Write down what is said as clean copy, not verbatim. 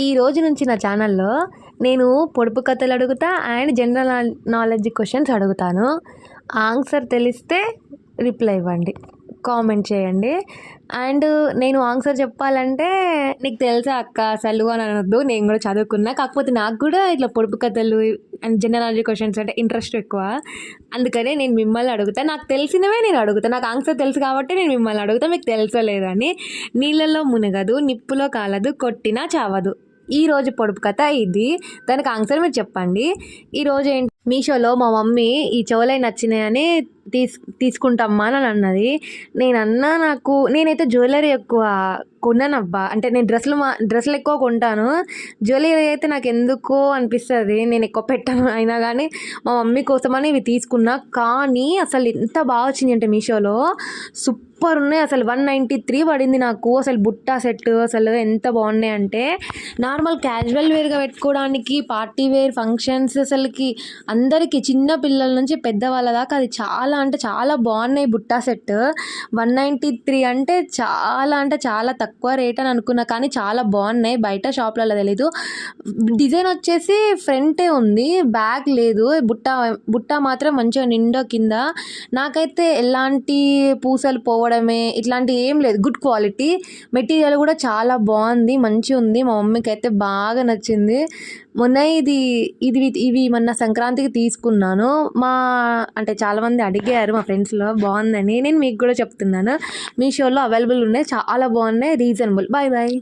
ఈ రోజు నుంచి నా ఛానల్లో నేను పొడుపు కథలు అడుగుతా అండ్ జనరల్ నాలెడ్జ్ క్వశ్చన్స్ అడుగుతాను. ఆన్సర్ తెలిస్తే రిప్లై ఇవ్వండి, కామెంట్ చేయండి. అండ్ నేను ఆన్సర్ చెప్పాలంటే నీకు తెలుసా అక్క అసలు అని అనొద్దు, నేను కూడా చదువుకున్నా. కాకపోతే నాకు కూడా ఇట్లా పొడుపు కథలు అండ్ జనరల్ నాలెడ్జ్ క్వశ్చన్స్ అంటే ఇంట్రెస్ట్ ఎక్కువ. అందుకనే నేను మిమ్మల్ని అడుగుతా, నాకు తెలిసినవే నేను అడుగుతా. నాకు ఆన్సర్ తెలుసు కాబట్టి నేను మిమ్మల్ని అడుగుతా, మీకు తెలుసో లేదని. నీళ్ళల్లో మునగదు, నిప్పులో కాలదు, కొట్టినా చావదు. ఈరోజు పొడుపు కథ ఇది. దానికి ఆన్సర్ మీరు చెప్పండి. ఈరోజు ఏంటి, మీషోలో మా మమ్మీ ఈ చెవులై నచ్చినాయని తీసుకుంటామ్మా అని అన్నది. నేనైతే జ్యువెలరీ ఎక్కువ కొన్నానబ్బా. అంటే నేను డ్రెస్సులు ఎక్కువ కొంటాను, జ్యువెలరీ అయితే నాకు ఎందుకో అనిపిస్తుంది, నేను ఎక్కువ పెట్టాను. అయినా కానీ మా మమ్మీ కోసమని ఇవి తీసుకున్నా. కానీ అసలు ఎంత బాగా వచ్చింది అంటే మీషోలో సూపర్ ఉన్నాయి. అసలు 193 పడింది నాకు. అసలు బుట్టా సెట్ అసలు ఎంత బాగున్నాయి అంటే నార్మల్ క్యాజువల్ వేర్గా పెట్టుకోవడానికి, పార్టీ వేర్ ఫంక్షన్స్, అసలుకి అందరికీ చిన్న పిల్లల నుంచి పెద్దవాళ్ళ దాకా అది చాలా అంటే చాలా బాగున్నాయి. బుట్టా సెట్ 193 అంటే చాలా తక్కువ రేట్ అని అనుకున్నా, కానీ చాలా బాగున్నాయి. బయట షాప్లలో తెలీదు. డిజైన్ వచ్చేసి ఫ్రంటే ఉంది, బ్యాగ్ లేదు. బుట్ట మాత్రం మంచిగా నిండా కింద. నాకైతే ఎలాంటి పూసలు పోవడమే ఇట్లాంటి ఏం లేదు. గుడ్ క్వాలిటీ, మెటీరియల్ కూడా చాలా బాగుంది, మంచిగా ఉంది. మా మమ్మీకి అయితే బాగా నచ్చింది. మొన్న ఇవి మొన్న సంక్రాంతికి తీసుకున్నాను. అంటే చాలామంది అడిగారు మా ఫ్రెండ్స్లో బాగుందని. నేను మీకు కూడా చెప్తున్నాను, మీషోలో అవైలబుల్ ఉన్నాయి, చాలా బాగున్నాయి, రీజనబుల్. Bye bye.